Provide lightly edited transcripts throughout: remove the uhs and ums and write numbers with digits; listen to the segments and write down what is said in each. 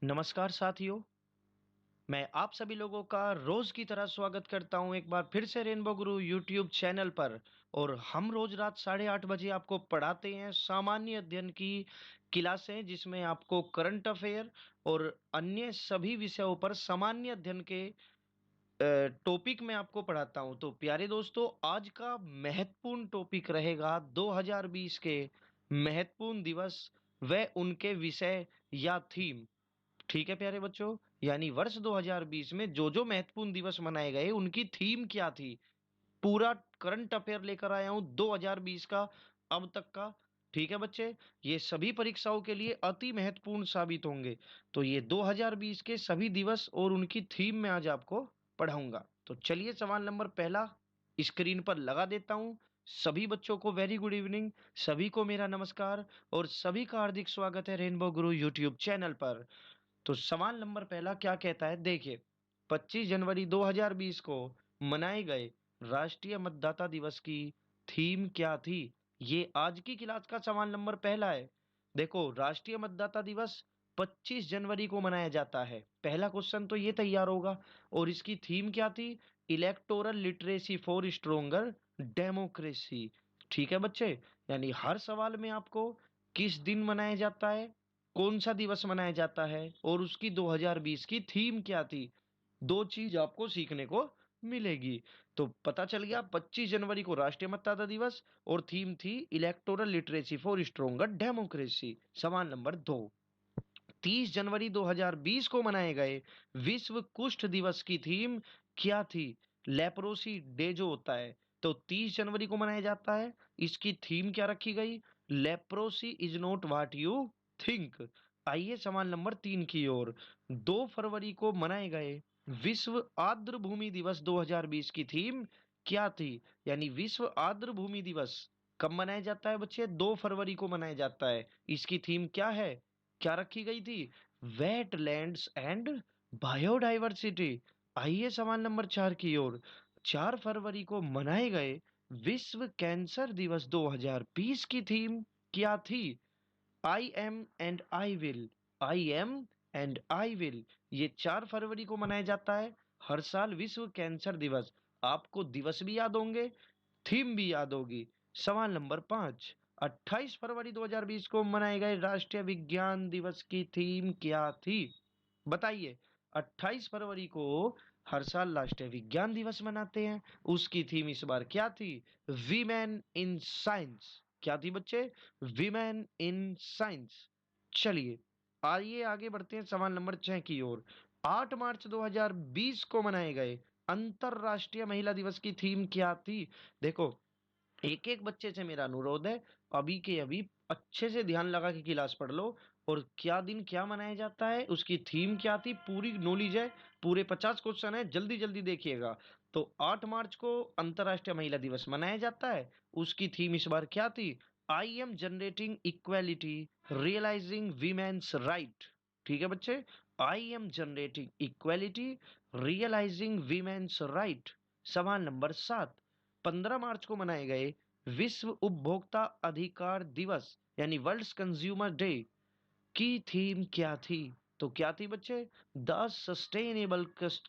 नमस्कार साथियों, मैं आप सभी लोगों का रोज की तरह स्वागत करता हूं एक बार फिर से रेनबो गुरु यूट्यूब चैनल पर। और हम रोज रात 8:30 बजे आपको पढ़ाते हैं सामान्य अध्ययन की क्लासें, जिसमें आपको करंट अफेयर और अन्य सभी विषयों पर सामान्य अध्ययन के टॉपिक में आपको पढ़ाता हूं। तो प्यारे दोस्तों, आज का महत्वपूर्ण टॉपिक रहेगा 2020 के महत्वपूर्ण दिवस व उनके विषय या थीम। ठीक है प्यारे बच्चों, यानी वर्ष 2020 में जो जो महत्वपूर्ण दिवस मनाए गए उनकी थीम क्या थी। पूरा करंट अफेयर लेकर आया हूं 2020 का, अब तक का। ठीक है बच्चे, ये सभी परीक्षाओं के लिए अति महत्वपूर्ण साबित होंगे। तो ये 2020 के सभी दिवस और उनकी थीम में आज आपको पढ़ाऊंगा। तो चलिए, सवाल नंबर पहला स्क्रीन पर लगा देता हूं। सभी बच्चों को वेरी गुड इवनिंग, सभी को मेरा नमस्कार और सभी का हार्दिक स्वागत है रेनबो गुरु यूट्यूब चैनल पर। तो सवाल नंबर पहला क्या कहता है, देखिए। 25 जनवरी 2020 को मनाए गए राष्ट्रीय मतदाता दिवस की थीम क्या थी। ये आज की क्लास का सवाल नंबर पहला है। देखो, राष्ट्रीय मतदाता दिवस 25 जनवरी को मनाया जाता है। पहला क्वेश्चन तो ये तैयार होगा। और इसकी थीम क्या थी? Electoral literacy for stronger democracy. ठीक है बच्चे, यानी हर सवाल में आपको किस दिन मनाया जाता है, कौन सा दिवस मनाया जाता है और उसकी 2020 की थीम क्या थी, दो चीज आपको सीखने को मिलेगी। तो पता चल गया, 25 जनवरी को राष्ट्रीय मतदाता दिवस और थीम थी electoral literacy for stronger democracy. सवाल नंबर दो, 30 जनवरी 2020 को मनाए गए विश्व कुष्ठ दिवस की थीम क्या थी। लेप्रोसी डे जो होता है, तो 30 जनवरी को मनाया जाता है। इसकी थीम क्या रखी गई? Leprosy is not what you think. आइए सवाल नंबर तीन की ओर। 2 फरवरी को मनाए गए विश्व आर्द्र भूमि दिवस 2020 की थीम क्या थी। यानी विश्व आर्द्र भूमि दिवस कब मनाया जाता है बच्चे? 2 फरवरी को मनाया जाता है। इसकी थीम क्या है, क्या रखी गई थी? Wetlands and biodiversity. आइए सवाल नंबर चार की ओर। 4 फरवरी को मनाए गए विश्व कैंसर दिवस 2020 की थीम क्या थी? I M and I will. I am and I will, ये 4 फरवरी को मनाया जाता है हर साल विश्व कैंसर दिवस। आपको दिवस भी याद होंगे, थीम भी याद होगी। सवाल नंबर पांच, 28 फरवरी 2020 को मनाए गए राष्ट्रीय विज्ञान दिवस की थीम क्या थी? बताइए। 28 फरवरी को हर साल राष्ट्रीय विज्ञान दिवस मनाते हैं, उसकी थीम इस बार क्या थी? Women in science. क्या थी बच्चे? Women in science. चलिए, आइए आगे बढ़ते हैं सवाल नंबर 6 की ओर। 8 मार्च 2020 को मनाए गए अंतरराष्ट्रीय महिला दिवस की थीम क्या थी? देखो, एक एक बच्चे से मेरा अनुरोध है, अभी के अभी अच्छे से ध्यान लगा के क्लास पढ़ लो। और क्या दिन क्या मनाया जाता है, उसकी थीम क्या थी, पूरी नॉलेज है। पूरे 50 क्वेश्चन है, जल्दी जल्दी देखिएगा। तो 8 मार्च को अंतरराष्ट्रीय महिला दिवस मनाया जाता है, उसकी थीम इस बार क्या थी? I am generating equality, realising women's right. ठीक है बच्चे, I am generating equality, realising women's right. सवाल नंबर सात, 15 मार्च को मनाए गए विश्व उपभोक्ता अधिकार दिवस यानी वर्ल्ड कंज्यूमर डे की थीम क्या थी? तो क्या थी बच्चे? The sustainable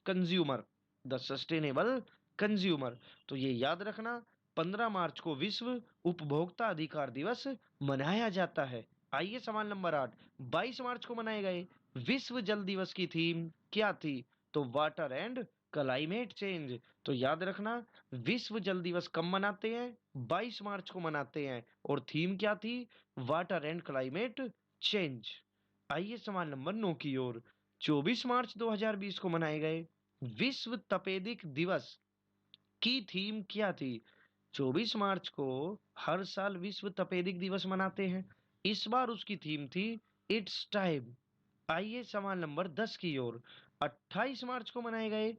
consumer. The sustainable consumer. तो ये याद रखना, 15 मार्च को विश्व उपभोक्ता अधिकार दिवस मनाया जाता है। आइए सवाल नंबर आठ, 22 मार्च को मनाए गए विश्व जल दिवस की थीम क्या थी? तो वाटर एंड क्लाइमेट चेंज। तो याद रखना, विश्व जल दिवस कब मनाते हैं? 22 मार्च को मनाते हैं। और थीम क्या थी? Water and climate change. आइए सवाल नंबर 9 की ओर। 24 मार्च 2020 को मनाए गए विश्व तपेदिक दिवस की थीम क्या थी? 24 मार्च को हर साल विश्व तपेदिक दिवस मनाते हैं, इस बार उसकी थीम थी इट्स टाइम। आइए सवाल नंबर 10 की ओर। 28 मार्च को मनाए गए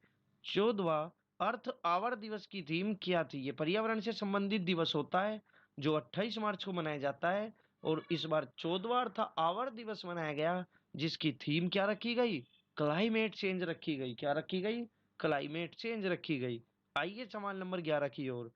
14वां अर्थ आवर दिवस की थीम क्या थी? ये पर्यावरण से संबंधित दिवस होता है जो 28 मार्च को मनाया जाता है। और इस बार 14वां अर्थ आवर दिवस मनाया गया, जिसकी थीम क्या रखी गई? क्लाइमेट चेंज रखी गई। क्या रखी गई? क्लाइमेट चेंज रखी गई। आइए सवाल नंबर 11 की ओर।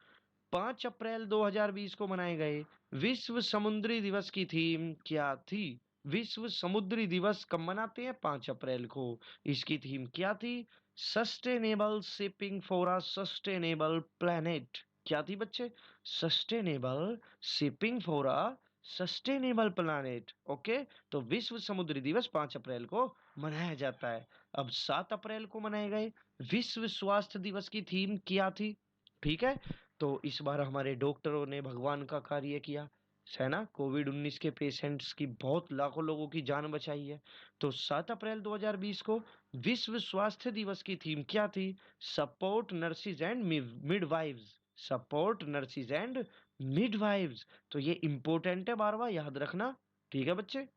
5 अप्रैल 2020 को मनाए गए विश्व समुद्री दिवस की थीम क्या थी? विश्व समुद्री दिवस कब मनाते हैं? 5 अप्रैल को। इसकी थीम क्या थी? Sustainable shipping for a sustainable planet. क्या थी बच्चे? Sustainable shipping for a sustainable planet. Okay, तो विश्व समुद्री दिवस 5 अप्रैल को मनाया जाता है। अब 7 अप्रैल को मनाए गए विश्व स्वास्थ्य दिवस की थीम क्या थी? ठीक है, तो इस बार हमारे डॉक्टरों ने भगवान का कार्य किया है ना, कोविड 19 के पेशेंट्स की बहुत लाखों लोगों की जान बचाई है। तो 7 अप्रैल 2020 को विश्व स्वास्थ्य दिवस की थीम क्या थी? Support nurses and midwives. Support nurses and midwives. तो ये इंपॉर्टेंट है, बार बार याद रखना। ठीक है बच्चे,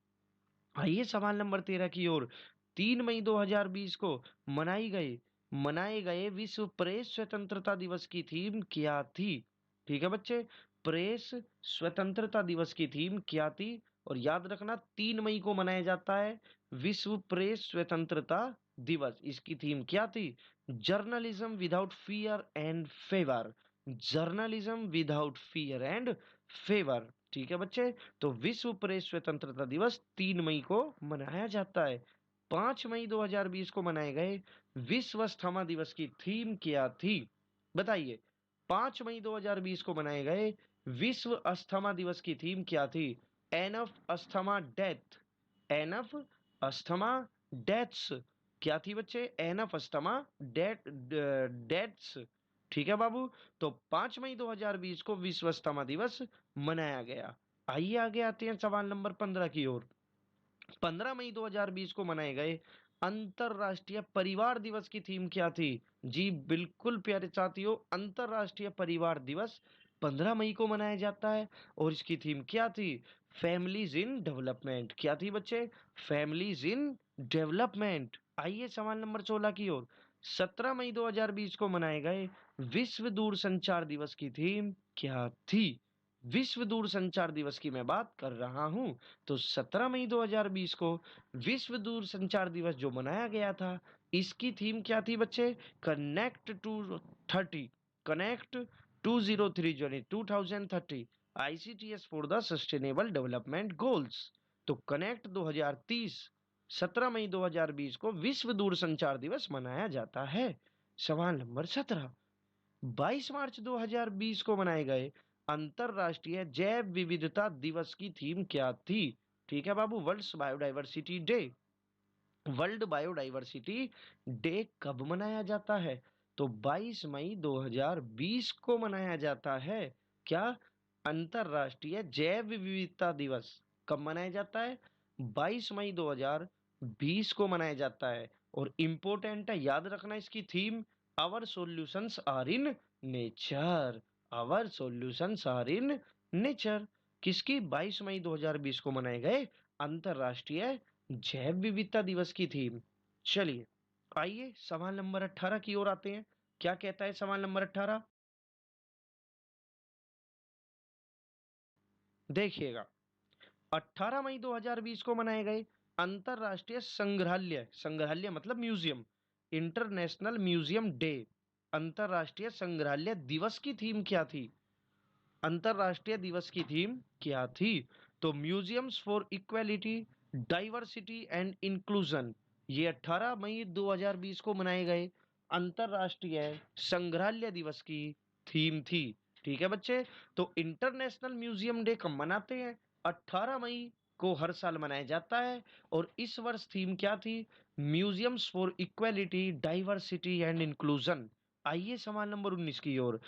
आइए सवाल नंबर 13 की ओर। 3 मई 2020 को मनाए गए विश्व प्रेस स्वतंत्रता दिवस की थीम क्या थी? ठीक है बच्चे, प्रेस स्वतंत्रता दिवस की थीम क्या थी? और याद रखना 3 मई को मनाया जाता है विश्व प्रेस स्वतंत्रता दिवस। इसकी थीम क्या थी? Journalism without fear and favour. Journalism without fear and favour. ठीक है बच्चे, तो विश्व प्रेस स्वतंत्रता दिवस 3 मई को मनाया जाता है। 5 मई 2020 को मनाए गए विश्व अस्थमा दिवस की थीम क्या थी? बताइए, 5 मई 2020 को मनाए गए विश्व अस्थमा दिवस की थीम क्या थी? Enough asthma death. Enough asthma deaths. क्या थी बच्चे? Enough asthma deaths. ठीक है बाबू, तो 5 मई 2020 को विश्व अस्थमा दिवस मनाया गया। आइए आगे आते हैं सवाल नंबर 15 की ओर। 15 मई 2020 को मनाए गए अंतरराष्ट्रीय परिवार दिवस की थीम क्या थी? जी बिल्कुल प्यारे साथियों, अंतरराष्ट्रीय परिवार दिवस 15 मई को मनाया जाता है। और इसकी थीम क्या थी? Families in development. क्या थी बच्चे? Families in development. आइए सवाल नंबर 16 की ओर। 17 मई 2020 को मनाए गए विश्व दूरसंचार दिवस की थीम क्या थी? विश्व दूरसंचार दिवस की मैं बात कर रहा हूं। तो 17 मई 2020 को विश्व दूरसंचार दिवस जो मनाया गया था, इसकी थीम क्या थी बच्चे? कनेक्ट टू 30, कनेक्ट 2030 यानी 2030 ICTs for the sustainable development goals. तो कनेक्ट 2030 17 मई 2020 को विश्व दूरसंचार दिवस मनाया जाता है। सवाल नंबर 17। 22 मार्च 2020 को मनाए गए अंतरराष्ट्रीय जैव विविधता दिवस की थीम क्या थी? ठीक है बाबू, world biodiversity day. World biodiversity day कब मनाया जाता है? तो 22 मई 2020 को मनाया जाता है। क्या? अंतरराष्ट्रीय जैव विविधता दिवस कब मनाया जाता है? 22 मई 2020 को मनाया जाता है। और इम्पोर्टेंट है, याद रखना इसकी theme, our solutions are in nature. Our solutions are in nature. किसकी? 22 मई 2020 को मनाए गए अंतरराष्ट्रीय जैव विविधता दिवस की थीम। चलिए आइए सवाल नंबर 18 की ओर आते हैं। क्या कहता है सवाल नंबर 18? देखिएगा, 18 मई 2020 को मनाए गए अंतरराष्ट्रीय संग्रहालय, संग्रहालय मतलब म्यूजियम, इंटरनेशनल म्यूजियम डे। अंतरराष्ट्रीय संग्रहालय दिवस की थीम क्या थी? अंतरराष्ट्रीय दिवस की थीम क्या थी? तो museums for equality, diversity and inclusion. ये 18 मई 2020 को मनाए गए अंतरराष्ट्रीय संग्रहालय दिवस की थीम थी। ठीक है बच्चे, तो इंटरनेशनल म्यूजियम डे कब मनाते हैं? 18 मई को हर साल मनाया जाता है। और इस वर्ष थीम क्या थी? Museums for equality, diversity and inclusion. आइए सवाल नंबर 19 की ओर।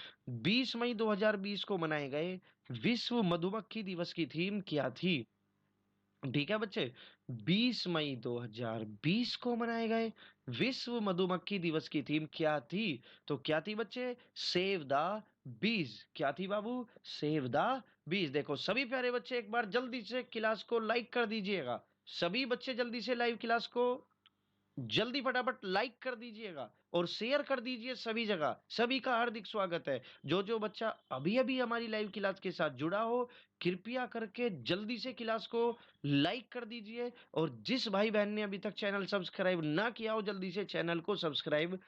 20 मई 2020 को मनाए गए विश्व मधुमक्खी दिवस की थीम क्या थी? ठीक है बच्चे, 20 मई 2020 को मनाए गए विश्व मधुमक्खी दिवस की थीम क्या थी? तो क्या थी बच्चे? Save the bees. क्या थी बाबू? Save the bees. देखो सभी प्यारे बच्चे एक बार जल्दी से क्लास को लाइक कर दीजिएगा। सभी बच्चे जल्दी से लाइव क्लास को जल्दी फटाफट लाइक कर दीजिएगा और शेयर कर दीजिए सभी जगह। सभी का हार्दिक स्वागत है। जो जो बच्चा अभी अभी हमारी लाइव क्लास के साथ जुड़ा हो, कृपया करके जल्दी से क्लास को लाइक कर दीजिए। और जिस भाई बहन ने अभी तक चैनल सब्सक्राइब ना किया हो, जल्दी से चैनल को सब्सक्राइब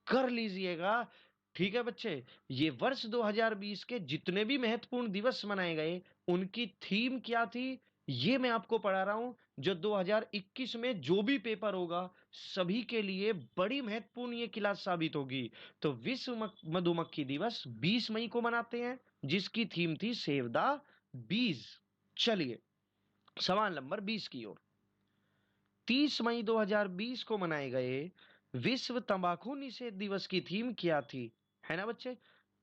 कर लीजिएगा। ठीक है बच्चे, ये वर्ष 2020 के जितने भी महत्वपूर्ण दिवस मनाए गए, उनकी थीम क्या थी? ये मैं आपको पढ़ा रहा हूं, जो 2021 में जो भी पेपर होगा सभी के लिए बड़ी महत्वपूर्ण ये क्लास साबित होगी। तो विश्व मधुमक्खी दिवस 20 मई को मनाते हैं, जिसकी थीम थी सेव द बीज। चलिए सवाल नंबर 20 की ओर। 30 मई 2020 को मनाए गए विश्व तंबाकू निषेध दिवस की थीम क्या थी? है ना बच्चे,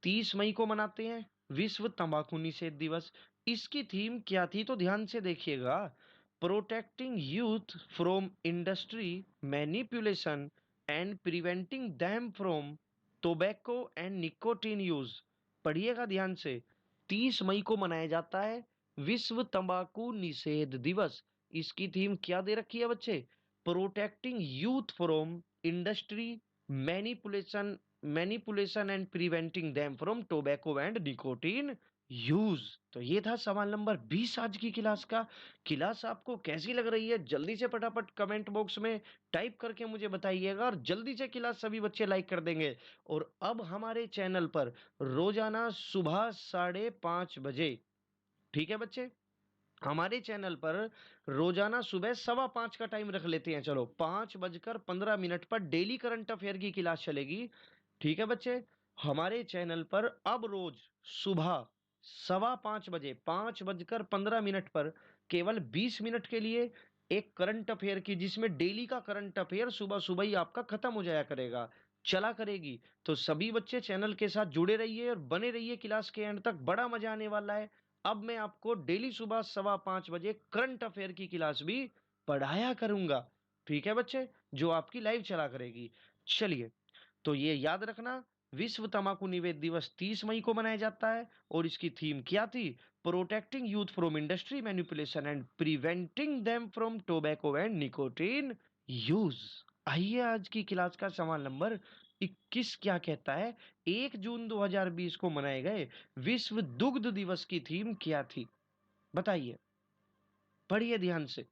30 मई को मनाते हैं विश्व तंबाकू निषेध दिवस। इसकी थीम क्या थी तो ध्यान से देखिएगा। Protecting youth from industry manipulation and preventing them from tobacco and nicotine use. पढ़िएगा ध्यान से। 30 मई को मनाया जाता है विश्व तंबाकू निषेध दिवस। इसकी थीम क्या दे रखी है बच्चे? Protecting youth from industry manipulation manipulation and preventing them from tobacco and nicotine use. तो ये था सवाल नंबर 20 आज की क्लास का। क्लास आपको कैसी लग रही है जल्दी से फटाफट कमेंट बॉक्स में टाइप करके मुझे बताइएगा, और जल्दी से क्लास सभी बच्चे लाइक कर देंगे। और अब हमारे चैनल पर रोजाना सुबह 5:30 बजे, ठीक है बच्चे, हमारे चैनल पर रोजाना सुबह 5:15 का टाइम रख लेते हैं, चलो 5:15 पर डेली करंट अफेयर की क्लास चलेगी। ठीक है बच्चे, हमारे चैनल पर अब रोज सुबह 5:15 बजे, 5:15 पर केवल 20 मिनट के लिए एक करंट अफेयर की, जिसमें डेली का करंट अफेयर सुबह सुबह ही आपका खत्म हो जाया करेगा, चला करेगी। तो सभी बच्चे चैनल के साथ जुड़े रहिए और बने रहिए क्लास के एंड तक, बड़ा मजा आने वाला है। अब मैं आपको डेली सुबह 5:15 बजे करंट अफेयर की क्लास भी पढ़ाया करूंगा, ठीक है बच्चे, जो आपकी लाइव चला करेगी। चलिए, तो ये याद रखना, विश्व तंबाकू निषेध दिवस 30 मई को मनाया जाता है, और इसकी थीम क्या थी? Protecting youth from industry manipulation and preventing them from tobacco and nicotine use. आइए आज की क्लास का सवाल नंबर 21 क्या कहता है? 1 जून 2020 को मनाए गए विश्व दुग्ध दिवस की थीम क्या थी? बताइए, पढ़िए ध्यान से।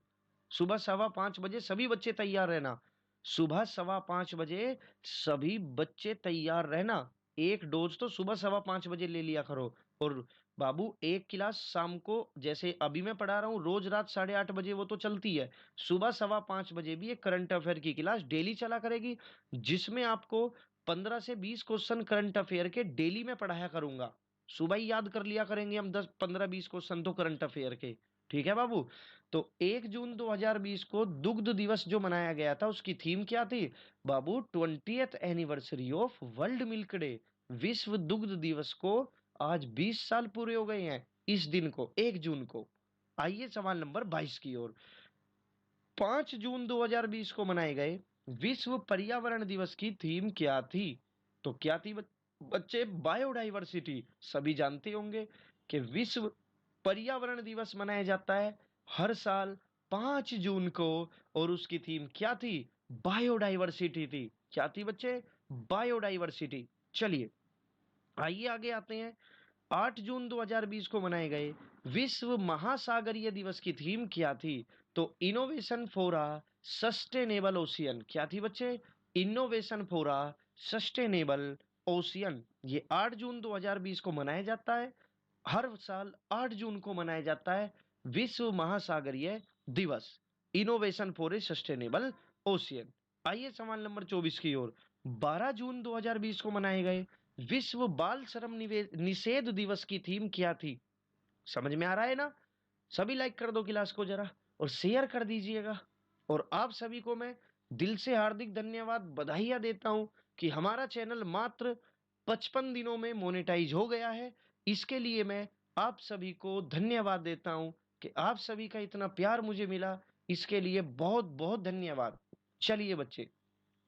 सुबह 5:15 बजे सभी बच्चे तैयार रहना। सुबह 5:15 बजे सभी बच्चे तैयार रहना। एक डोज तो सुबह 5:15 बजे ले लिया करो। और बाबू एक क्लास शाम को, जैसे अभी मैं पढ़ा रहा हूँ, रोज रात 8:30 बजे वो तो चलती है। सुबह 5:15 बजे भी एक करंट अफेयर की क्लास डेली चला करेगी, जिसमें आपको 15 से 20 क्वेश्चन करंट अफेयर के डेली में पढ़ाया करूंगा। सुबह ही याद कर लिया करेंगे हम 10, 15, 20 क्वेश्चन तो करंट अफेयर के। ठीक है बाबू। तो 1 जून 2020 को दुग्ध दिवस जो मनाया गया था, उसकी थीम क्या थी बाबू? 20th anniversary of world milk day. विश्व दुग्ध दिवस को आज 20 साल पूरे हो गए हैं इस दिन को, 1 जून को। आइए सवाल नंबर 22 की ओर। 5 जून 2020 को मनाए गए विश्व पर्यावरण दिवस की थीम क्या थी? तो क्या थी बच्चे? बायोडाइवर्सिटी। सभी जानते होंगे कि विश्व पर्यावरण दिवस मनाया जाता है हर साल 5 जून को, और उसकी थीम क्या थी? बायोडाइवर्सिटी थी। क्या थी बच्चे? बायोडाइवर्सिटी। चलिए आइए आगे आते हैं। 8 जून 2020 को मनाए गए विश्व महासागरीय दिवस की थीम क्या थी? तो innovation for a sustainable ocean. क्या थी बच्चे? Innovation for a sustainable ocean. ये 8 जून 2020 को मनाया जाता है। हर साल 8 जून को मनाया जाता है विश्व महासागरीय दिवस, innovation for a sustainable ocean. आइए सवाल नंबर 24 की ओर। 12 जून 2020 को मनाए गए विश्व बाल श्रम निषेध दिवस की थीम क्या थी? समझ में आ रहा है ना? सभी लाइक कर दो क्लास को जरा, और शेयर कर दीजिएगा। और आप सभी को मैं दिल से हार्दिक धन्यवाद, बधाइयां देता हूं कि हमारा चैनल मात्र 55 दिनों में मोनेटाइज हो गया है। इसके लिए मैं आप सभी को धन्यवाद देता हूं कि आप सभी का इतना प्यार मुझे मिला। इसके लिए बहुत बहुत धन्यवाद। चलिए बच्चे,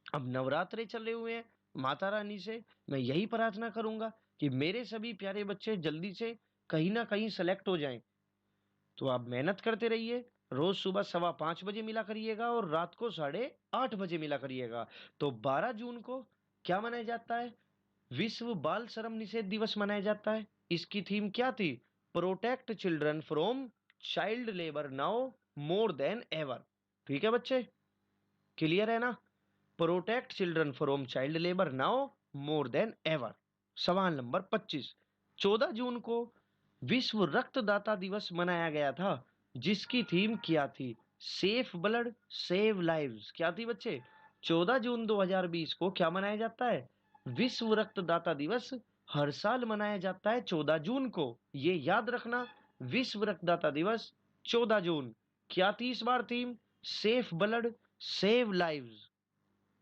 अब नवरात्रे चले हुए हैं, माता रानी से मैं यही प्रार्थना करूंगा कि मेरे सभी प्यारे बच्चे जल्दी से कहीं ना कहीं सेलेक्ट हो जाएं। तो आप मेहनत करते रहिए, रोज सुबह 5:15 बजे मिला करिएगा और रात को 8:30 बजे मिला करिएगा। तो 12 जून को क्या मनाया जाता है? विश्व बाल श्रम निषेध दिवस मनाया जाता है। इसकी थीम क्या थी? Protect children from child labour now more than ever. ठीक है बच्चे, क्लियर है ना? Protect children from child labour now more than ever. सवाल नंबर 25। 14 जून को विश्व रक्तदाता दिवस मनाया गया था। जिसकी थीम क्या थी? Safe blood save lives. क्या थी बच्चे? 14 जून 2020 को क्या मनाया जाता है? विश्व रक्तदाता दिवस। हर साल मनाया जाता है 14 जून को, ये याद रखना। विश्व रक्तदाता दिवस 14 जून। क्या थी इस बार theme? Safe blood save lives.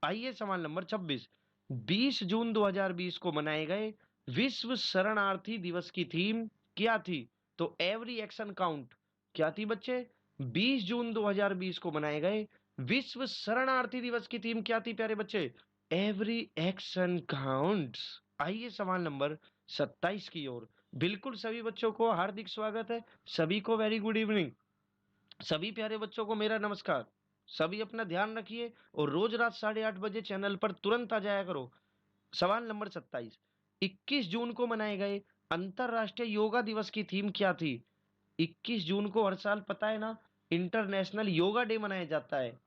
आइए सवाल नंबर 26। 20 जून 2020 को मनाए गए विश्व शरणार्थी दिवस की थीम क्या थी? तो एवरी एक्शन काउंट। क्या थी बच्चे? 20 जून 2020 को मनाए गए विश्व शरणार्थी दिवस की थीम क्या थी प्यारे बच्चे? Every action counts. आइए सवाल नंबर 27 की ओर। बिल्कुल सभी बच्चों को हार्दिक स्वागत है। सभी को वेरी गुड इवनिंग। सभी प्यारे बच्चों को मेरा नमस्कार। सभी अपना ध्यान रखिए और रोज रात 8:30 बजे चैनल पर तुरंत आ जाया करो। सवाल नंबर 27। 21 जून को मनाए गए अंतरराष्ट्रीय योगा दिवस की थीम क्या थी? 21 जून को हर साल पता है ना, इंटरनेशनल योगा डे मनाया जाता है।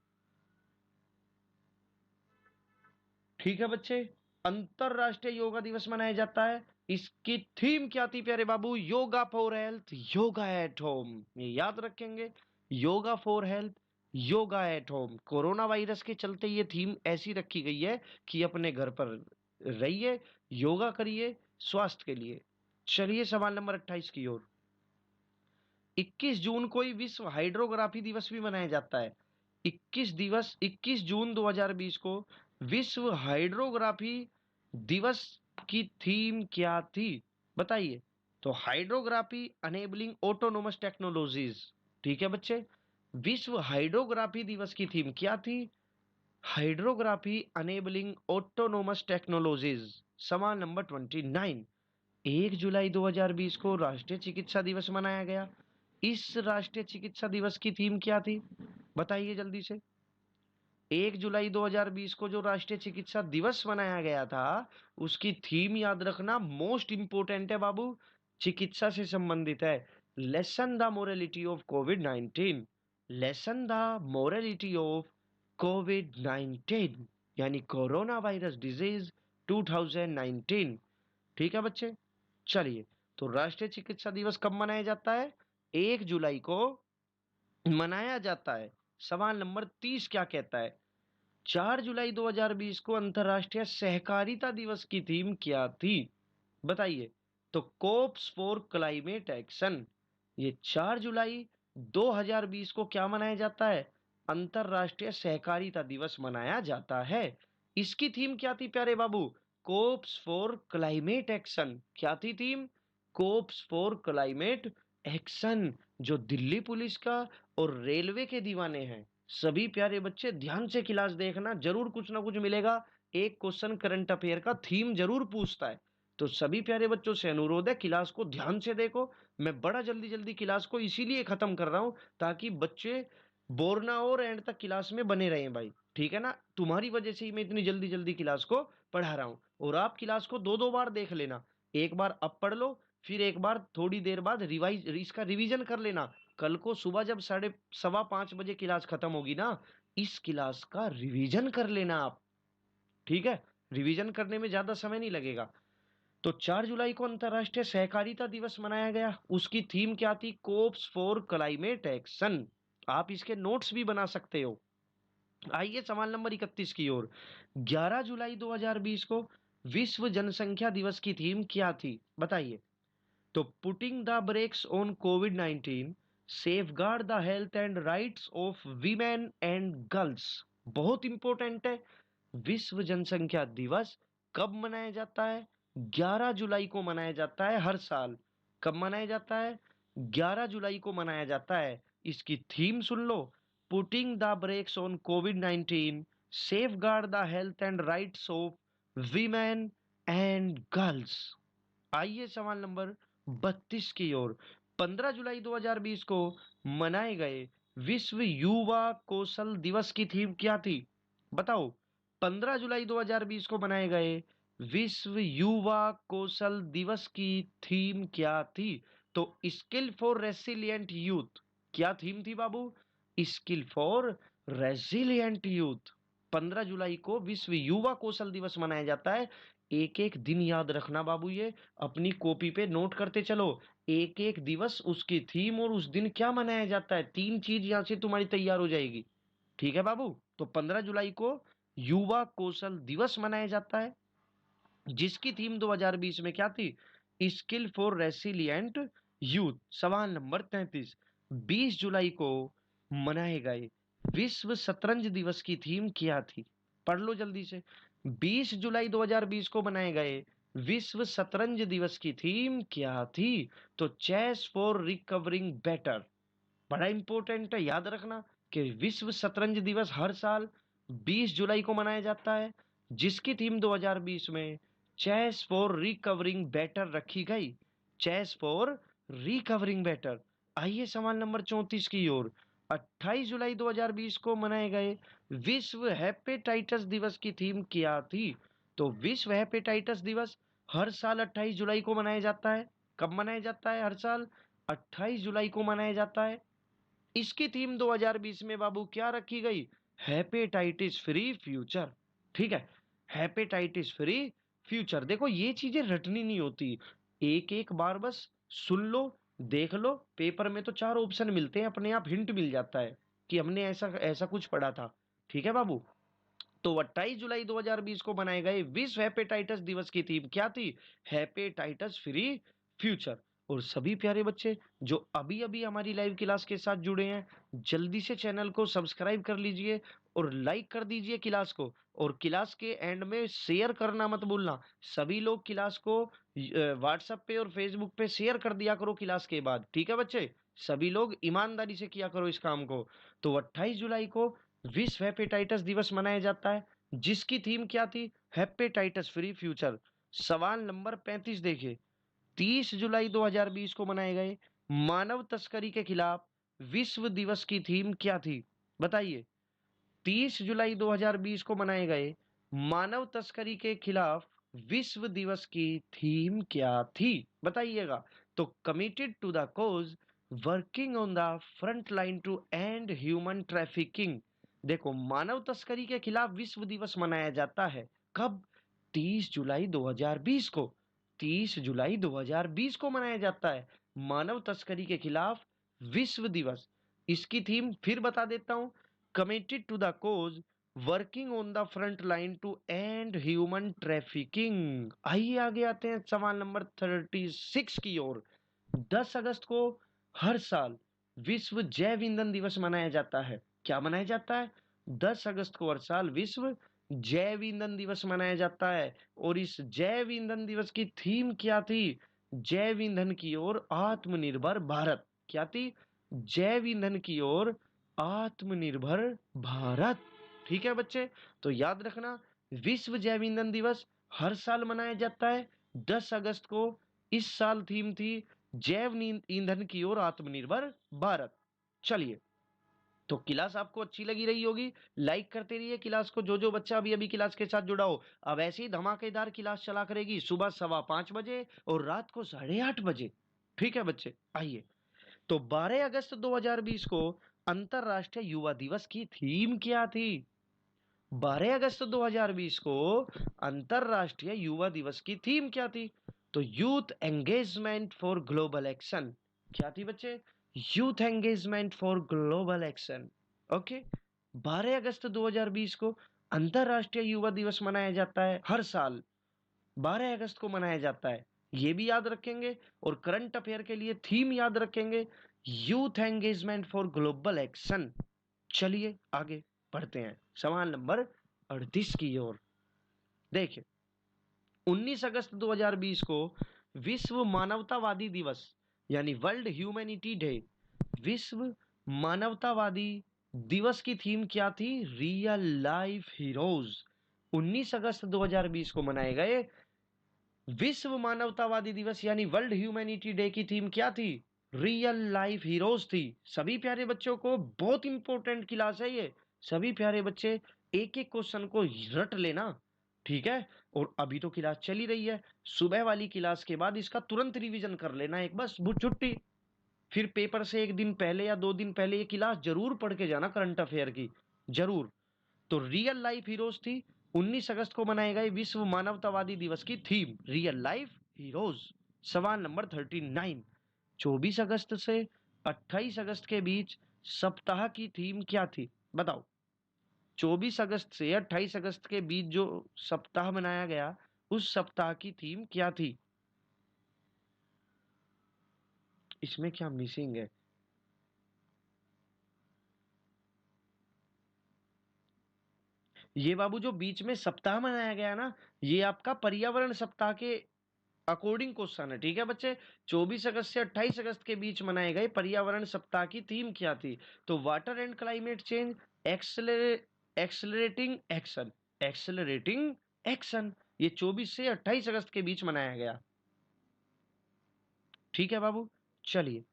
ठीक है बच्चे, अंतरराष्ट्रीय योगा दिवस मनाया जाता है। इसकी थीम क्या थी प्यारे बाबू? Yoga for health yoga at home. ये याद रखेंगे, yoga for health yoga at home. Corona virus के चलते ये थीम ऐसी रखी गई है कि अपने घर पर रहिए, योगा करिए स्वास्थ्य के लिए। चलिए सवाल नंबर 28 की ओर। 21 जून को ही विश्व हाइड्रोग्राफी दिवस भी मनाया जाता है। 21 जून 2020 को विश्व हाइड्रोग्राफी दिवस की थीम क्या थी? बताइए। तो हाइड्रोग्राफी अनेबलिंग ऑटोनोमस टेक्नोलॉजीज। ठीक है बच्चे, विश्व हाइड्रोग्राफी दिवस की थीम क्या थी? Hydrography enabling autonomous technologies. सवाल नंबर 29। 1 जुलाई 2020 को राष्ट्रीय चिकित्सा दिवस मनाया गया। इस राष्ट्रीय चिकित्सा दिवस की थीम क्या थी? बताइए जल्दी से। 1 जुलाई 2020 को जो राष्ट्रीय चिकित्सा दिवस मनाया गया था, उसकी थीम याद रखना, मोस्ट इंपोर्टेंट है बाबू, चिकित्सा से संबंधित है। Lesson the morality of Covid 19। Lesson the morality of Covid 19, यानी कोरोना वायरस डिजीज 2019। ठीक है बच्चे। चलिए, तो राष्ट्रीय चिकित्सा दिवस कब मनाया जाता है? 1 जुलाई को मनाया जाता है। सवाल नंबर 30 क्या कहता है? 4 जुलाई 2020 को अंतरराष्ट्रीय सहकारिता दिवस की थीम क्या थी? बताइए। तो कोप्स फॉर क्लाइमेट एक्शन। ये 4 जुलाई 2020 को क्या मनाया जाता है? अंतरराष्ट्रीय सहकारिता दिवस मनाया जाता है। इसकी थीम क्या थी प्यारे बाबू? Cops for climate action. क्या थी theme? Cops for climate action. जो दिल्ली पुलिस का और रेलवे के दीवाने हैं, सभी प्यारे बच्चे ध्यान से क्लास देखना, जरूर कुछ ना कुछ मिलेगा। एक क्वेश्चन करंट अफेयर का थीम जरूर पूछता है। तो सभी प्यारे बच्चों से अनुरोध है, क्लास को ध्यान से देखो। मैं बड़ा जल्दी जल्दी क्लास को इसीलिए खत्म कर रहा हूं ताकि बच्चे बोर ना हो और एंड तक क्लास में बने रहें भाई। ठीक है ना, तुम्हारी वजह से ही मैं इतनी जल्दी जल्दी क्लास को पढ़ा रहा हूं। और आप क्लास को दो दो बार देख लेना। एक बार अब पढ़ लो, फिर एक बार थोड़ी देर बाद रिवाइज इसका रिवीजन कर लेना। कल को सुबह जब 4:15 बजे क्लास खत्म होगी ना, इस क्लास का रिवीजन कर लेना आप। ठीक है, रिवीजन करने में ज्यादा समय नहीं लगेगा। तो 4 जुलाई को अंतरराष्ट्रीय सहकारिता दिवस मनाया गया। उसकी थीम क्या थी? Cops for climate action. आप इसके नोट्स भी बना सकते हो। आइए सवाल नंबर 31 की ओर। 11 जुलाई 2020 को विश्व जनसंख्या दिवस की थीम क्या थी? बताइए। तो putting the breaks on Covid 19, safe guard the health and rights of women and girls. बहुत इंपॉर्टेंट है। विश्व जनसंख्या दिवस कब मनाया जाता है? 11 जुलाई को मनाया जाता है हर साल। कब मनाया जाता है? 11 जुलाई को मनाया जाता है। इसकी theme soon low. Putting the breaks on Covid 19, safe guard the health and rights of women and girls. आइए सवाल नंबर 32 की ओर। 15 जुलाई 2020 को मनाए गए विश्व युवा कौशल दिवस की थीम क्या थी? बताओ। 15 जुलाई 2020 को मनाए गए विश्व युवा कौशल दिवस की थीम क्या थी? तो स्किल फॉर रेसिलियंट यूथ। क्या थीम थी बाबू? Skill for resilient youth. 15 जुलाई को विश्व युवा कौशल दिवस मनाया जाता है। एक एक दिन याद रखना बाबू, ये अपनी कॉपी पे नोट करते चलो। एक एक दिवस, उसकी थीम और उस दिन क्या मनाया जाता है, 3 चीज यहाँ से तुम्हारी तैयार हो जाएगी। ठीक है बाबू। तो 15 जुलाई को युवा कौशल दिवस मनाया जाता है, जिसकी थीम 2020 में क्या थी, स्किल फॉर रेसिलियंट यूथ। सवाल नंबर 33। 20 जुलाई को मनाए गए विश्व शतरंज दिवस की थीम क्या थी, पढ़ लो जल्दी से। 20 जुलाई 2020 को मनाए गए विश्व शतरंज दिवस की थीम क्या थी, तो चेस फॉर रिकवरिंग बेटर। बड़ा इंपॉर्टेंट है, याद रखना कि विश्व शतरंज दिवस हर साल 20 जुलाई को मनाया जाता है, जिसकी थीम 2020 में चेस फॉर रिकवरिंग बेटर रखी गई। Chase for recovering better. आइए सवाल नंबर 34 की ओर। 28 जुलाई 2020 को मनाए गए विश्व हेपेटाइटिस दिवस की थीम क्या थी, तो विश्व हेपेटाइटिस दिवस हर साल 28 जुलाई को मनाया जाता है। कब मनाया जाता है, हर साल 28 जुलाई को मनाया जाता है। इसकी थीम 2020 में बाबू क्या रखी गई, हेपेटाइटिस फ्री फ्यूचर। ठीक है, हेपेटाइटिस फ्री फ्यूचर। देखो ये चीजें रटनी नहीं होती, एक एक बार बस सुन लो, देख लो, पेपर में तो 4 ऑप्शन मिलते हैं, अपने आप हिंट मिल जाता है कि हमने ऐसा ऐसा कुछ पढ़ा था। ठीक है बाबू। तो 28 जुलाई 2020 को मनाए गए विश्व हेपेटाइटिस दिवस की थीम क्या थी, हेपेटाइटिस फ्री फ्यूचर। और सभी प्यारे बच्चे जो अभी अभी हमारी लाइव क्लास के साथ जुड़े हैं, जल्दी से चैनल को सब्सक्राइब कर लीजिए और लाइक कर दीजिए क्लास को, और क्लास के एंड में शेयर करना मत भूलना। सभी लोग क्लास को व्हाट्सएप पे और फेसबुक पे शेयर कर दिया करो क्लास के बाद। ठीक है बच्चे, सभी लोग ईमानदारी से किया करो इस काम को। तो 28 जुलाई को विश्व हेपेटाइटिस दिवस मनाया जाता है, जिसकी थीम क्या थी, हेपेटाइटिस फ्री फ्यूचर। सवाल नंबर 35 देखिए। 30 जुलाई 2020 को मनाए गए मानव तस्करी के खिलाफ विश्व दिवस की थीम क्या थी, बताइए। 30 जुलाई 2020 को मनाए गए मानव तस्करी के खिलाफ विश्व दिवस की थीम क्या थी, बताइएगा। तो committed to the cause, working on the front line to end human trafficking. देखो मानव तस्करी के खिलाफ विश्व दिवस मनाया जाता है कब, 30 जुलाई 2020 को। 30 जुलाई 2020 को मनाया जाता है मानव तस्करी के खिलाफ विश्व दिवस। इसकी थीम फिर बता देता हूं, committed to the cause, working on the front line to end human trafficking. आइए आगे आते हैं सवाल नंबर 36 की ओर। 10 अगस्त को हर साल विश्व जैव ईंधन दिवस मनाया जाता है। क्या मनाया जाता है, 10 अगस्त को हर साल विश्व जैव ईंधन दिवस मनाया जाता है। और इस जैव ईंधन दिवस की थीम क्या थी, जैव ईंधन की ओर आत्मनिर्भर भारत। क्या थी, जैव ईंधन की ओर आत्मनिर्भर भारत। ठीक है बच्चे, तो याद रखना विश्व जैव ईंधन दिवस हर साल मनाया जाता है 10 अगस्त को। इस साल थीम थी जैव ईंधन की ओर आत्मनिर्भर भारत। चलिए, तो क्लास आपको अच्छी लगी रही होगी, लाइक करते रहिए क्लास को, जो जो बच्चा अभी अभी क्लास के साथ जुड़ा हो। अब ऐसी ही धमाकेदार क्लास चला करेगी सुबह 5:15 बजे और रात को 8:30 बजे। ठीक है बच्चे, आइए। तो 12 अगस्त 2020 को अंतरराष्ट्रीय युवा दिवस की थीम क्या थी, 12 अगस्त 2020 को अंतरराष्ट्रीय युवा दिवस की थीम क्या थी, तो youth engagement for global action. क्या थी बच्चे, youth engagement for global action. Okay. 12 अगस्त 2020 को अंतरराष्ट्रीय युवा दिवस मनाया जाता है हर साल, 12 अगस्त को मनाया जाता है, ये भी याद रखेंगे। और करंट अफेयर के लिए थीम याद रखेंगे, youth engagement for global action. चलिए आगे बढ़ते हैं सवाल नंबर 38 की ओर। देखिए, 19 अगस्त 2020 को विश्व मानवतावादी दिवस यानी वर्ल्ड ह्यूमैनिटी डे, विश्व मानवतावादी दिवस की थीम क्या थी, रियल लाइफ हीरोज। 19 अगस्त 2020 को मनाए गए विश्व मानवतावादी दिवस यानी वर्ल्ड ह्यूमैनिटी डे की थीम क्या थी, रियल लाइफ हीरोज थी। सभी प्यारे बच्चों को बहुत इंपॉर्टेंट क्लास है ये, सभी प्यारे बच्चे एक एक क्वेश्चन को रट लेना। ठीक है, और अभी तो क्लास चली रही है, सुबह वाली क्लास के बाद इसका तुरंत रिवीजन कर लेना एक, बस छुट्टी। फिर पेपर से एक दिन पहले या 2 दिन पहले ये क्लास जरूर पढ़ के जाना करंट अफेयर की, जरूर। तो रियल लाइफ हीरोज थी 19 अगस्त को मनाए गए विश्व मानवतावादी दिवस की थीम रियल लाइफ हीरोज। सवाल नंबर 39, 24 अगस्त से 28 अगस्त के बीच सप्ताह की थीम क्या थी? बताओ। 24 अगस्त से 28 अगस्त के बीच जो सप्ताह मनाया गया, उस सप्ताह की थीम क्या थी? इसमें क्या मिसिंग है? ये बाबू जो बीच में सप्ताह मनाया गया ना, ये आपका पर्यावरण सप्ताह के अकॉर्डिंग क्वेश्चन है, ठीक है बच्चे। 24 अगस्त से 28 अगस्त के बीच मनाए गए पर्यावरण सप्ताह की थीम क्या थी? तो water and climate change, accelerating action, accelerating action. ये 24 से 28 अगस्त के बीच मनाया गया, ठीक है बाबू। चलिए,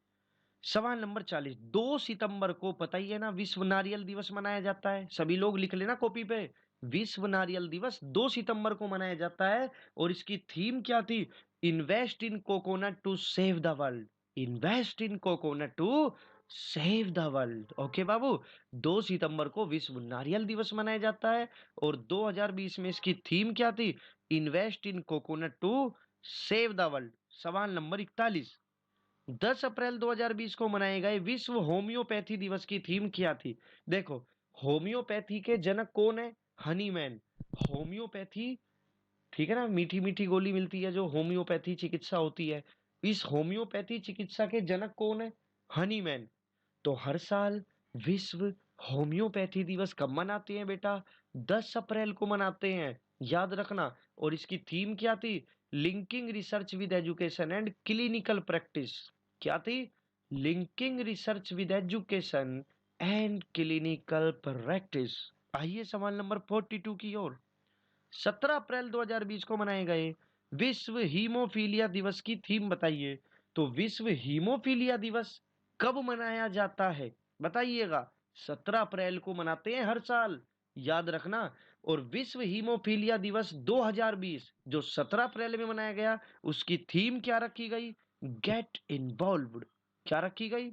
सवाल नंबर 40, 2 सितंबर को पता ही है ना विश्व नारियल दिवस मनाया जाता है। सभी लोग लिख लेना कॉपी पे। विश्व नारियल दिवस 2 सितंबर को मनाया जाता है और इसकी थीम क्या थी? Invest in coconut to save the world. Invest in coconut to save the world. Okay बाबू, 2 सितंबर को विश्व नारियल दिवस मनाया जाता है और 2020 में इसकी थीम क्या थी? Invest in coconut to save the world. सवाल नंबर 41, 10 अप्रैल 2020 को मनाए गए विश्व होम्योपैथी दिवस की थीम क्या थी? देखो, होम्योपैथी के जनक कौन है? हनीमैन। होम्योपैथी, ठीक है ना, मीठी मीठी गोली मिलती है जो होम्योपैथी चिकित्सा होती है। इस होम्योपैथी चिकित्सा के जनक कौन है? हनीमैन। तो हर साल विश्व होम्योपैथी दिवस कब मनाते हैं बेटा? 10 अप्रैल को मनाते हैं, याद रखना। और इसकी थीम क्या थी? Linking research with education and clinical practice. क्या थी? Linking research with education and clinical practice. आइए सवाल नंबर 42 की ओर। 17 अप्रैल 2020 को मनाए गए विश्व हीमोफीलिया दिवस की थीम बताइए। तो विश्व हीमोफीलिया दिवस कब मनाया जाता है? बताइएगा। 17 अप्रैल को मनाते हैं हर साल, याद रखना। और विश्व हीमोफीलिया दिवस 2020 जो 17 अप्रैल में मनाया गया, उसकी थीम क्या रखी गई? Get involved. क्या रखी गई?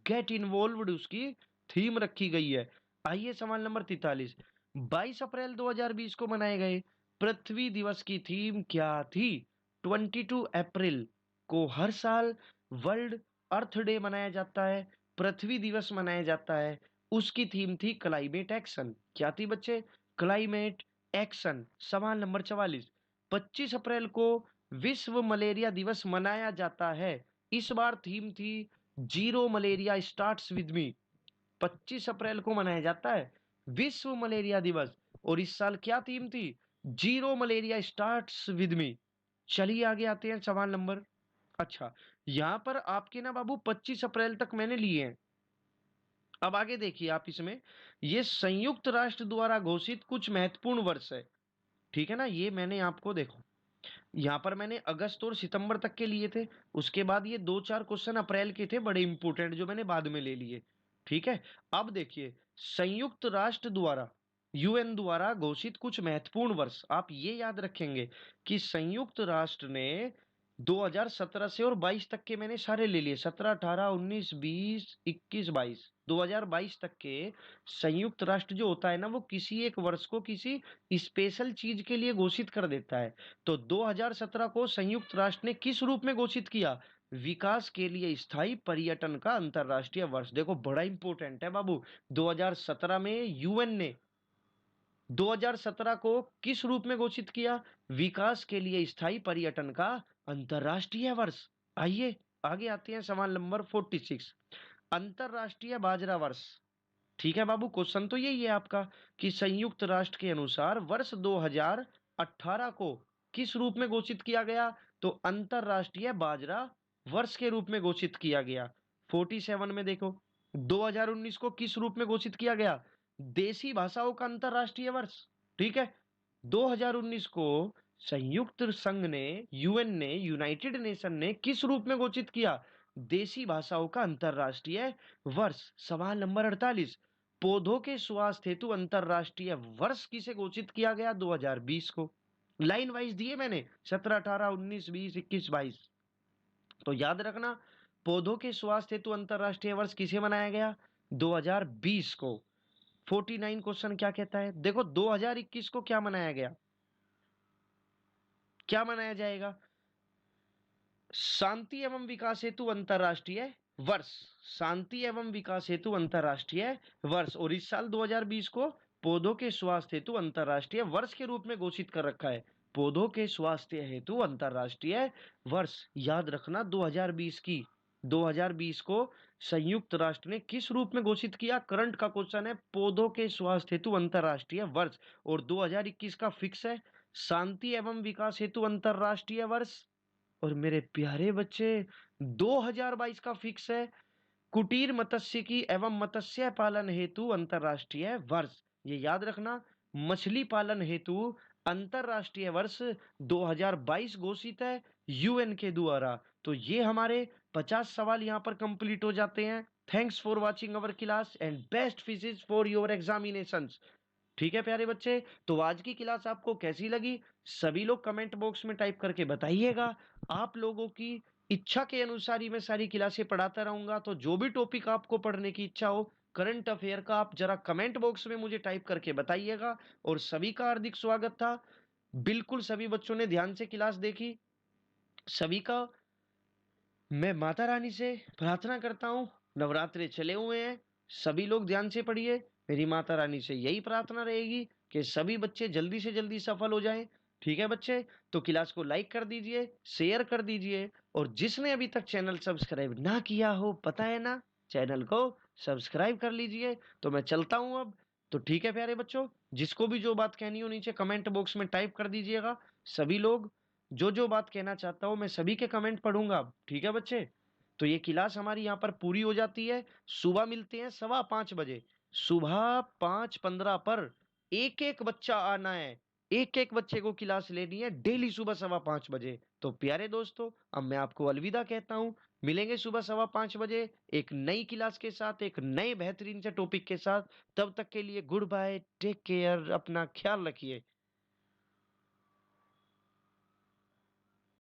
गेट इन्वॉल्व्ड उसकी थीम रखी गई है। आइए सवाल नंबर 43, 22 अप्रैल 2020 को मनाए गए पृथ्वी दिवस की थीम क्या थी? 22 अप्रैल को हर साल वर्ल्ड अर्थ डे मनाया जाता है, पृथ्वी दिवस मनाया जाता है। उसकी थीम थी क्लाइमेट एक्शन। क्या थी बच्चे? Climate action. सवाल नंबर 44, 25 अप्रैल को विश्व मलेरिया दिवस मनाया जाता है। इस बार थीम थी zero malaria starts with me. 25 अप्रैल को मनाया जाता है विश्व मलेरिया दिवस और इस साल क्या थीम थी? Zero malaria starts with me. चलिए आगे आते हैं सवाल नंबर, अच्छा, यहां पर आपके ना बाबू 25 अप्रैल तक मैंने लिए हैं। अब आगे देखिए आप इसमें, ये संयुक्त राष्ट्र द्वारा घोषित कुछ महत्वपूर्ण वर्ष है, ठीक है ना। ये मैंने आपको देखो, यहाँ पर मैंने अगस्त और सितंबर तक के लिए थे, उसके बाद ये 2-4 क्वेश्चन अप्रैल के थे बड़े इंपॉर्टेंट जो मैंने बाद में ले लिए, ठीक है। अब देखिए, संयुक्त राष्ट्र द्वारा, यूएन द्वारा घोषित कुछ महत्वपूर्ण वर्ष, आप ये याद रखेंगे कि संयुक्त राष्ट्र ने 2017 से और 22 तक के मैंने सारे ले लिए, 17, 18, 19, 20, 21, 22, 2022 तक के संयुक्त राष्ट्र जो होता है ना, वो किसी एक वर्ष को किसी स्पेशल चीज के लिए घोषित कर देता है। तो 2017 को संयुक्त राष्ट्र ने किस रूप में घोषित किया? विकास के लिए स्थायी पर्यटन का अंतरराष्ट्रीय वर्ष। देखो बड़ा इंपॉर्टेंट है बाबू, 2017 में यूएन ने 2017 को किस रूप में घोषित किया? विकास के लिए स्थायी पर्यटन का अंतरराष्ट्रीय वर्ष। आइए आगे आते हैं सवाल नंबर 46, अंतरराष्ट्रीय बाजरा वर्ष। ठीक है बाबू, क्वेश्चन तो यही है आपका कि संयुक्त राष्ट्र के अनुसार वर्ष 2018 को किस रूप में घोषित किया गया? तो अंतरराष्ट्रीय बाजरा वर्ष के रूप में घोषित किया गया। 47 में देखो, 2019 को किस रूप में घोषित किया गया? देसी भाषाओं का अंतरराष्ट्रीय वर्ष, ठीक है। 2019 को संयुक्त संघ ने, यूएन ने, यूनाइटेड नेशन ने किस रूप में घोषित किया? देसी भाषाओं का अंतरराष्ट्रीय वर्ष। सवाल नंबर 48, पौधों के स्वास्थ्य हेतु अंतरराष्ट्रीय वर्ष किसे घोषित किया गया? 2020 को। लाइन वाइज दिए मैंने, 17, 18, 19, 20, 21, 22। तो याद रखना, पौधों के स्वास्थ्य हेतु अंतरराष्ट्रीय वर्ष किसे मनाया गया? 2020 को। 49 क्वेश्चन क्या कहता है? देखो 2021 को क्या मनाया गया? क्या मनाया जाएगा? शांति एवं विकास हेतु अंतरराष्ट्रीय वर्ष। शांति एवं विकास हेतु अंतरराष्ट्रीय वर्ष। और इस साल 2020 को पौधों के स्वास्थ्य हेतु अंतरराष्ट्रीय वर्ष के रूप में घोषित कर रखा है। पौधों के स्वास्थ्य हेतु अंतरराष्ट्रीय वर्ष याद रखना 2020 की। 2020 को संयुक्त राष्ट्र ने किस रूप में घोषित किया? करंट का क्वेश्चन है, पौधों के स्वास्थ्य हेतु अंतरराष्ट्रीय वर्ष। और 2021 का फिक्स है शांति एवं विकास हेतु अंतरराष्ट्रीय वर्ष। और मेरे प्यारे बच्चे 2022 का फिक्स है कुटीर मत्स्यिकी एवं मत्स्य पालन हेतु अंतरराष्ट्रीय वर्ष। ये याद रखना, मछली पालन हेतु अंतरराष्ट्रीय वर्ष 2022 घोषित है यूएन के द्वारा। तो ये हमारे 50 सवाल यहाँ पर कंप्लीट हो जाते हैं। Thanks for watching our class and best wishes for your examinations. ठीक है प्यारे बच्चे, तो आज की क्लास आपको कैसी लगी सभी लोग कमेंट बॉक्स में टाइप करके बताइएगा। आप लोगों की इच्छा के अनुसार ही मैं सारी क्लासें पढ़ाता रहूंगा। तो जो भी टॉपिक आपको पढ़ने की इच्छा हो करंट अफेयर का, आप जरा कमेंट बॉक्स में मुझे टाइप करके बताइएगा। और सभी का हार्दिक स्वागत था। बिल्कुल सभी बच्चों ने ध्यान से क्लास देखी। सभी का मैं माता रानी से प्रार्थना करता हूँ, नवरात्रे चले हुए हैं, सभी लोग ध्यान से पढ़िए। मेरी माता रानी से यही प्रार्थना रहेगी कि सभी बच्चे जल्दी से जल्दी सफल हो जाएं। ठीक है बच्चे, तो क्लास को लाइक कर दीजिए, शेयर कर दीजिए। और जिसने अभी तक चैनल सब्सक्राइब ना किया हो, पता है ना, चैनल को सब्सक्राइब कर लीजिए। तो मैं चलता हूँ अब। तो ठीक है प्यारे बच्चों, जिसको भी जो बात कहनी हो नीचे कमेंट बॉक्स में टाइप कर दीजिएगा। सभी लोग जो जो बात कहना चाहता हूं मैं सभी के कमेंट पढ़ूंगा। ठीक है बच्चे, तो ये क्लास हमारी यहाँ पर पूरी हो जाती है। सुबह मिलते हैं 5:15 बजे। सुबह 5:15 पर एक एक बच्चा आना है। एक एक बच्चे को क्लास लेनी है डेली सुबह 5:15 बजे। तो प्यारे दोस्तों, अब मैं आपको अलविदा कहता हूँ। मिलेंगे सुबह 5:15 बजे एक नई क्लास के साथ, एक नए बेहतरीन से टॉपिक के साथ। तब तक के लिए गुड बाय, टेक केयर, अपना ख्याल रखिए।